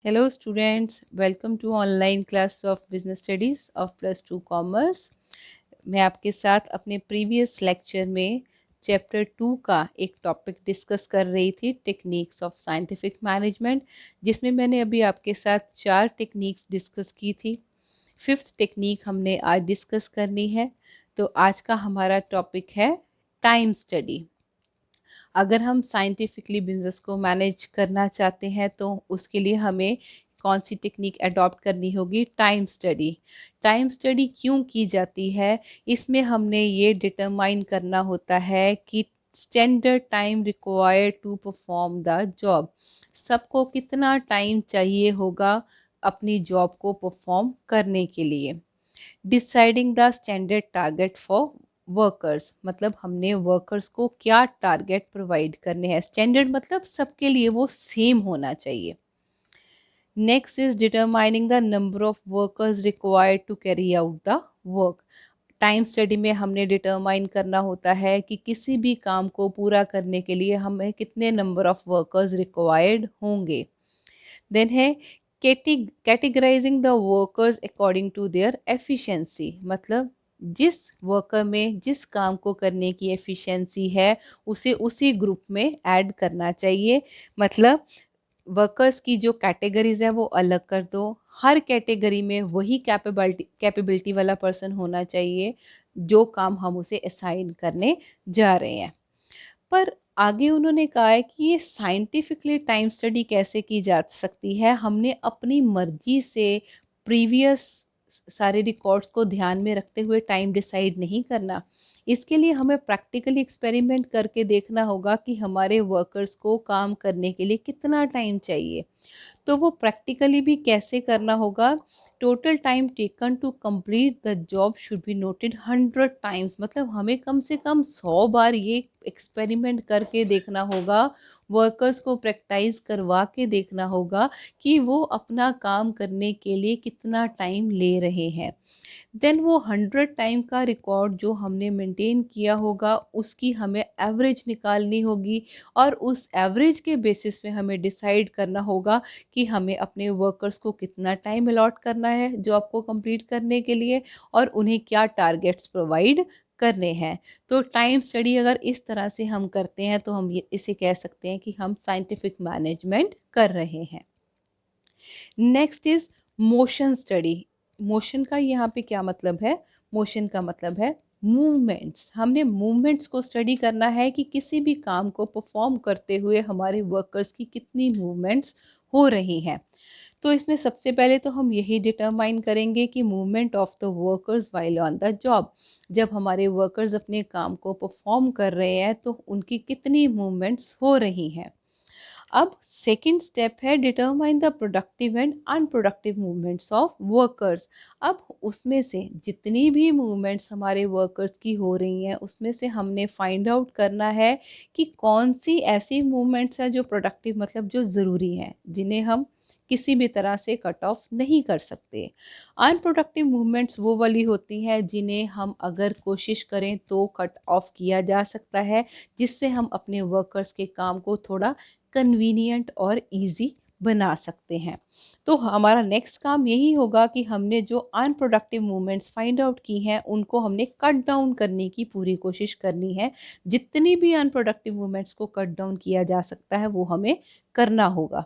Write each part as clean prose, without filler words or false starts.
Hello students, welcome to online class of business studies of +2 commerce. मैं आपके साथ अपने प्रीवियस लेक्चर में चैप्टर 2 का एक टॉपिक डिस्कस कर रही थी, टेक्निक्स ऑफ साइंटिफिक मैनेजमेंट, जिसमें मैंने अभी आपके साथ 4 टेक्निक्स डिस्कस की थी। 5th टेक्निक हमने आज डिस्कस करनी है। तो आज का हमारा टॉपिक है टाइम स्टडी। अगर हम साइंटिफिकली बिजनेस को मैनेज करना चाहते हैं तो उसके लिए हमें कौन सी टेक्निक अडॉप्ट करनी होगी? Time study. टाइम स्टडी क्यों की जाती है? इसमें हमने ये डिटरमाइन करना होता है कि standard time required to perform the job. सबको कितना टाइम चाहिए होगा अपनी जॉब को परफॉर्म करने के लिए। Deciding the standard target for workers, मतलब हमने वर्कर्स को क्या टारगेट प्रोवाइड करने हैं। स्टैंडर्ड मतलब सबके लिए वो सेम होना चाहिए। Next is determining the number of workers required to carry out the work. Time study में हमने डिटरमाइन करना होता है कि किसी भी काम को पूरा करने के लिए हमें कितने नंबर ऑफ वर्कर्स रिक्वायर्ड होंगे। देन है categorising the workers according to their efficiency, मतलब जिस वर्कर में जिस काम को करने की एफिशिएंसी है उसे उसी ग्रुप में ऐड करना चाहिए। मतलब वर्कर्स की जो कैटेगरीज है वो अलग कर दो। हर कैटेगरी में वही कैपेबिलिटी वाला पर्सन होना चाहिए जो काम हम उसे असाइन करने जा रहे हैं। पर आगे उन्होंने कहा है कि ये साइंटिफिकली टाइम स्टडी कैसे की जा सकती है। हमने अपनी मर्जी से प्रीवियस सारे रिकॉर्ड्स को ध्यान में रखते हुए टाइम डिसाइड नहीं करना। इसके लिए हमें प्रैक्टिकली एक्सपेरिमेंट करके देखना होगा कि हमारे वर्कर्स को काम करने के लिए कितना टाइम चाहिए। तो वो प्रैक्टिकली भी कैसे करना होगा? Total time taken to complete the job should be noted 100 times, मतलब हमें कम से कम 100 बार ये एक्सपेरिमेंट करके देखना होगा, वर्कर्स को प्रैक्टिस करवा के देखना होगा कि वो अपना काम करने के लिए कितना टाइम ले रहे हैं। देन वो 100 टाइम का रिकॉर्ड जो हमने मेंटेन किया होगा उसकी हमें एवरेज निकालनी होगी, और उस एवरेज के बेसिस पे हमें डिसाइड करना होगा कि हमें अपने वर्कर्स को कितना टाइम अलॉट करना है जॉब को कंप्लीट करने के लिए, और उन्हें क्या टारगेट्स प्रोवाइड करने हैं। तो टाइम स्टडी अगर इस तरह से हम करते हैं तो हम ये इसे कह सकते हैं कि हम साइंटिफिक मैनेजमेंट कर रहे हैं। Next is motion study. Motion का यहाँ पे क्या मतलब है? मोशन का मतलब है मूवमेंट्स। हमने मूवमेंट्स को स्टडी करना है कि किसी भी काम को परफॉर्म करते हुए हमारे वर्कर्स की कितनी मूवमेंट्स हो रही हैं। तो इसमें सबसे पहले तो हम यही डिटरमाइन करेंगे कि movement of the workers while on the job, जब हमारे वर्कर्स अपने काम को परफॉर्म कर रहे हैं तो उनकी कितनी मूवमेंट्स हो रही हैं। अब सेकंड स्टेप है determine the productive and unproductive movements of workers. अब उसमें से जितनी भी मूवमेंट्स हमारे वर्कर्स की हो रही हैं उसमें से हमने फाइंड आउट करना है कि कौन सी ऐसी मूवमेंट्स हैं जो प्रोडक्टिव, मतलब जो ज़रूरी हैं, जिन्हें हम किसी भी तरह से कट ऑफ नहीं कर सकते। अनप्रोडक्टिव मूवमेंट्स वो वाली होती हैं जिन्हें हम अगर कोशिश करें तो कट ऑफ किया जा सकता है, जिससे हम अपने वर्कर्स के काम को थोड़ा कन्वीनियंट और इजी बना सकते हैं। तो हमारा नेक्स्ट काम यही होगा कि हमने जो अनप्रोडक्टिव मूवमेंट्स फाइंड आउट की हैं उनको हमने कट डाउन करने की पूरी कोशिश करनी है। जितनी भी अनप्रोडक्टिव मूवमेंट्स को कट डाउन किया जा सकता है वो हमें करना होगा।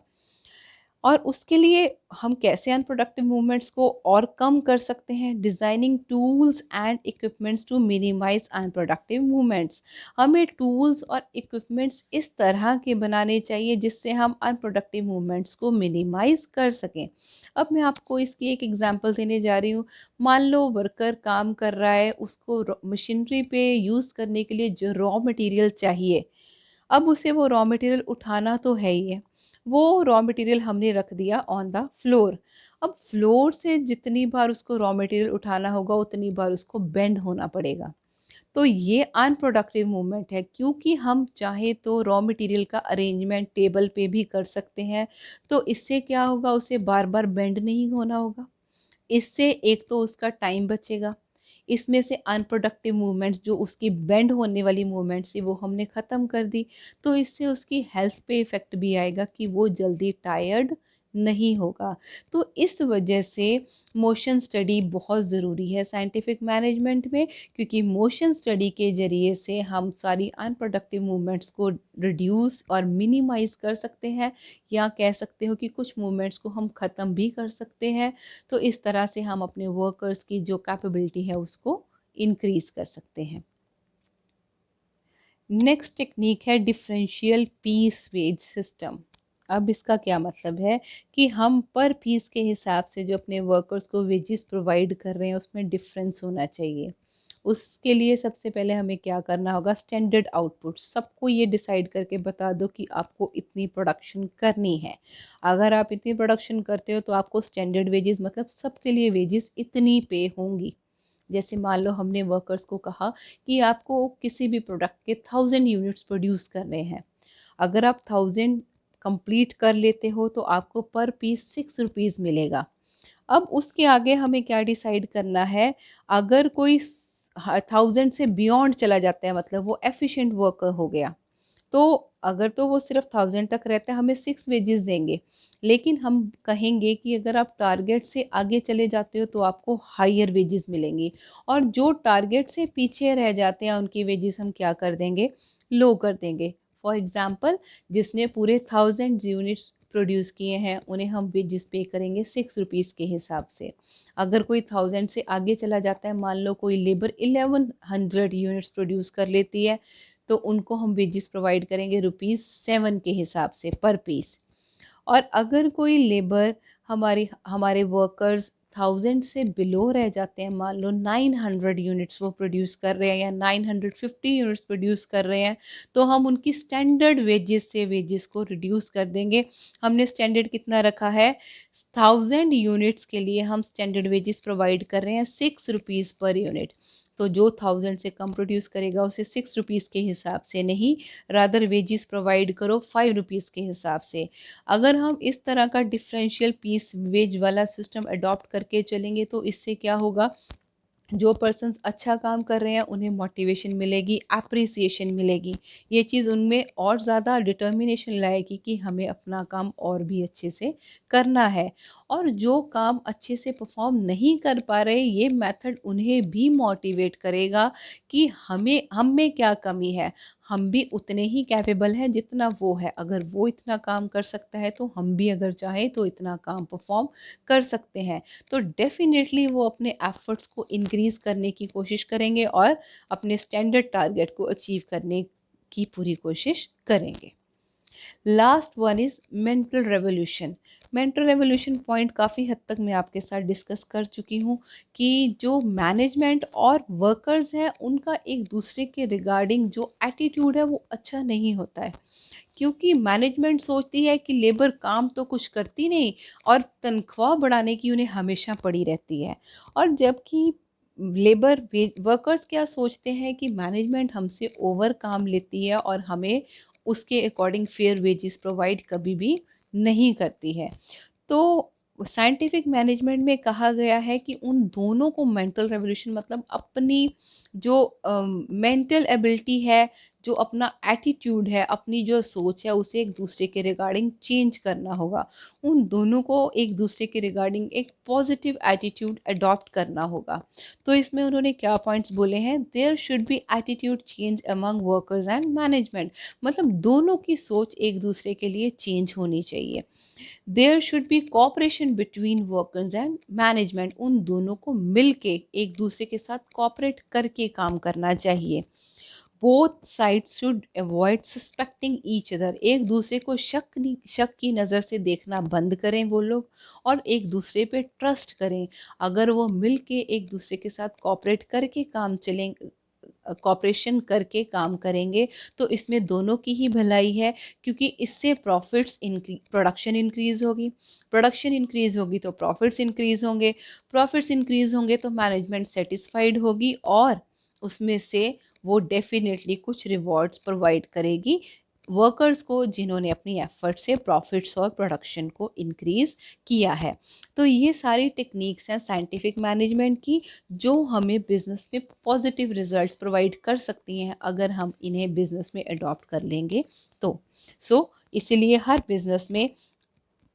और उसके लिए हम कैसे अनप्रोडक्टिव मूवमेंट्स को और कम कर सकते हैं? Designing tools and equipments to minimise unproductive movements. हमें टूल्स और इक्विपमेंट्स इस तरह के बनाने चाहिए जिससे हम अनप्रोडक्टिव मूवमेंट्स को मिनिमाइज कर सकें। अब मैं आपको इसकी एक एग्जांपल देने जा रही हूँ। मान लो वर्कर काम कर रहा है, उसको मशीनरी पे यूज़ करने के लिए जो रॉ मटेरियल चाहिए, अब उसे वो रॉ मटेरियल उठाना तो है ही है। वो रॉ मटेरियल हमने रख दिया ऑन द फ्लोर। अब फ्लोर से जितनी बार उसको रॉ मटेरियल उठाना होगा उतनी बार उसको बेंड होना पड़ेगा। तो ये अनप्रोडक्टिव मूवमेंट है, क्योंकि हम चाहे तो रॉ मटेरियल का अरेंजमेंट टेबल पे भी कर सकते हैं। तो इससे क्या होगा, उसे बार बार बेंड नहीं होना होगा। इससे एक तो उसका टाइम बचेगा। इसमें से अनप्रोडक्टिव मूवमेंट्स जो उसकी बेंड होने वाली मूवमेंट्स थी वो हमने ख़त्म कर दी। तो इससे उसकी हेल्थ पे इफ़ेक्ट भी आएगा कि वो जल्दी टायर्ड नहीं होगा। तो इस वजह से मोशन स्टडी बहुत ज़रूरी है साइंटिफिक मैनेजमेंट में, क्योंकि मोशन स्टडी के ज़रिए से हम सारी अनप्रोडक्टिव मूवमेंट्स को रिड्यूस और मिनिमाइज़ कर सकते हैं, या कह सकते हो कि कुछ मूवमेंट्स को हम ख़त्म भी कर सकते हैं। तो इस तरह से हम अपने वर्कर्स की जो कैपेबिलिटी है उसको इंक्रीज़ कर सकते हैं। नेक्स्ट टेक्निक है डिफरेंशियल पीस वेज सिस्टम। अब इसका क्या मतलब है कि हम पर पीस के हिसाब से जो अपने वर्कर्स को वेजेस प्रोवाइड कर रहे हैं उसमें डिफरेंस होना चाहिए। उसके लिए सबसे पहले हमें क्या करना होगा, स्टैंडर्ड आउटपुट सबको ये डिसाइड करके बता दो कि आपको इतनी प्रोडक्शन करनी है। अगर आप इतनी प्रोडक्शन करते हो तो आपको स्टैंडर्ड वेजेस मतलब सबके लिए वेजेस इतनी पे होंगी। जैसे मान लो हमने वर्कर्स को कहा कि आपको किसी भी प्रोडक्ट के 1000 यूनिट्स प्रोड्यूस करने हैं। अगर आप 1000 कंप्लीट कर लेते हो तो आपको पर पीस 6 रुपीज़ मिलेगा। अब उसके आगे हमें क्या डिसाइड करना है, अगर कोई 1000 से बियॉन्ड चला जाता है मतलब वो एफिशिएंट वर्कर हो गया, तो अगर तो वो सिर्फ 1000 तक रहता है हमें 6 वेजेस देंगे। लेकिन हम कहेंगे कि अगर आप टारगेट से आगे चले जाते हो तो आपको हायर वेजेस मिलेंगी, और जो टारगेट से पीछे रह जाते हैं उनकी वेजेस हम क्या कर देंगे, लो कर देंगे। फॉर एग्जांपल, जिसने पूरे 1000 यूनिट्स प्रोड्यूस किए हैं उन्हें हम वेजेस पे करेंगे 6 रुपीज़ के हिसाब से। अगर कोई 1000 से आगे चला जाता है, मान लो कोई लेबर 1100 यूनिट्स प्रोड्यूस कर लेती है, तो उनको हम वेजेस प्रोवाइड करेंगे ₹7 के हिसाब से पर पीस। और अगर कोई लेबर हमारे वर्कर्स 1000 से बिलो रह जाते हैं, मान लो 900 यूनिट्स वो प्रोड्यूस कर रहे हैं या 950 यूनिट्स प्रोड्यूस कर रहे हैं, तो हम उनकी स्टैंडर्ड वेजेस से वेजेस को रिड्यूस कर देंगे। हमने स्टैंडर्ड कितना रखा है, 1000 यूनिट्स के लिए हम स्टैंडर्ड वेजेस प्रोवाइड कर रहे हैं 6 रुपीज़ पर यूनिट। तो जो 1000 से कम प्रोड्यूस करेगा उसे 6 रुपीज़ के हिसाब से नहीं, रादर वेजेस प्रोवाइड करो 5 रुपीज़ के हिसाब से। अगर हम इस तरह का डिफरेंशियल पीस वेज वाला सिस्टम अडॉप्ट करके चलेंगे तो इससे क्या होगा, जो पर्सन्स अच्छा काम कर रहे हैं उन्हें मोटिवेशन मिलेगी, एप्रिसिएशन मिलेगी। ये चीज़ उनमें और ज़्यादा डिटर्मिनेशन लाएगी कि हमें अपना काम और भी अच्छे से करना है। और जो काम अच्छे से परफॉर्म नहीं कर पा रहे, ये मेथड उन्हें भी मोटिवेट करेगा कि हम में क्या कमी है। हम भी उतने ही कैपेबल हैं जितना वो है। अगर वो इतना काम कर सकता है तो हम भी अगर चाहें तो इतना काम परफॉर्म कर सकते हैं। तो डेफ़िनेटली वो अपने एफ़र्ट्स को इंक्रीज़ करने की कोशिश करेंगे और अपने स्टैंडर्ड टारगेट को अचीव करने की पूरी कोशिश करेंगे। Last one is mental revolution. Mental revolution point काफ़ी हद तक मैं आपके साथ डिस्कस कर चुकी हूँ कि जो मैनेजमेंट और वर्कर्स हैं उनका एक दूसरे के रिगार्डिंग जो एटीट्यूड है वो अच्छा नहीं होता है। क्योंकि मैनेजमेंट सोचती है कि लेबर काम तो कुछ करती नहीं और तनख्वाह बढ़ाने की उन्हें हमेशा पड़ी रहती है। और जबकि वर्कर्स क्या सोचते हैं कि मैनेजमेंट हमसे ओवर काम लेती है और हमें उसके अकॉर्डिंग फेयर वेजेस प्रोवाइड कभी भी नहीं करती है। तो साइंटिफिक मैनेजमेंट में कहा गया है कि उन दोनों को मेंटल रेवोल्यूशन मतलब अपनी जो मेंटल एबिलिटी है, जो अपना एटीट्यूड है, अपनी जो सोच है उसे एक दूसरे के रिगार्डिंग चेंज करना होगा। उन दोनों को एक दूसरे के रिगार्डिंग एक पॉजिटिव एटीट्यूड अडॉप्ट करना होगा। तो इसमें उन्होंने क्या पॉइंट्स बोले हैं, there should be attitude change among workers and management. मतलब दोनों की सोच एक दूसरे के लिए चेंज होनी चाहिए। There should be cooperation between workers and management. उन दोनों को मिल के एक दूसरे के साथ कोऑपरेट करके काम करना चाहिए। Both sides should avoid suspecting each other. एक दूसरे को शक की नज़र से देखना बंद करें वो लोग, और एक दूसरे पे ट्रस्ट करें। अगर वो मिल के एक दूसरे के साथ कोऑपरेट करके काम चलें कॉपरेशन करके काम करेंगे तो इसमें दोनों की ही भलाई है, क्योंकि इससे प्रोडक्शन इंक्रीज़ होगी, प्रोडक्शन इंक्रीज़ होगी तो प्रॉफिट्स इंक्रीज़ होंगे, प्रॉफिट्स इंक्रीज़ होंगे तो मैनेजमेंट सेटिस्फाइड होगी, और उसमें से वो डेफिनेटली कुछ रिवॉर्ड्स प्रोवाइड करेगी वर्कर्स को जिन्होंने अपनी एफर्ट से प्रॉफिट्स और प्रोडक्शन को इंक्रीज़ किया है। तो ये सारी टेक्निक्स हैं साइंटिफिक मैनेजमेंट की, जो हमें बिज़नेस में पॉजिटिव रिजल्ट्स प्रोवाइड कर सकती हैं अगर हम इन्हें बिज़नेस में अडॉप्ट कर लेंगे तो। इसीलिए हर बिज़नेस में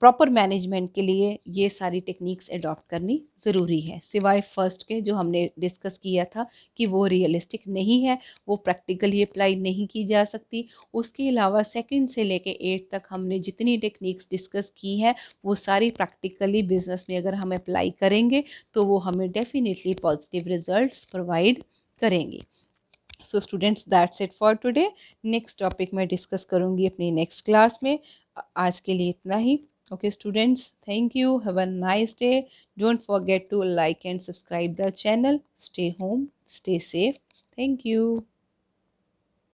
प्रॉपर मैनेजमेंट के लिए ये सारी टेक्निक्स अडॉप्ट करनी ज़रूरी है, सिवाय फर्स्ट के जो हमने डिस्कस किया था कि वो रियलिस्टिक नहीं है, वो प्रैक्टिकली अप्लाई नहीं की जा सकती। उसके अलावा सेकंड से लेके 8 तक हमने जितनी टेक्निक्स डिस्कस की हैं वो सारी प्रैक्टिकली बिजनेस में अगर हम अप्लाई करेंगे तो वो हमें डेफिनेटली पॉजिटिव रिजल्ट्स प्रोवाइड करेंगे। So students, that's it for today. Next topic मैं डिस्कस करूँगी अपनी नेक्स्ट क्लास में। आज के लिए इतना ही। Okay students, thank you, have a nice day. Don't forget to like and subscribe the channel. Stay home, stay safe. Thank you.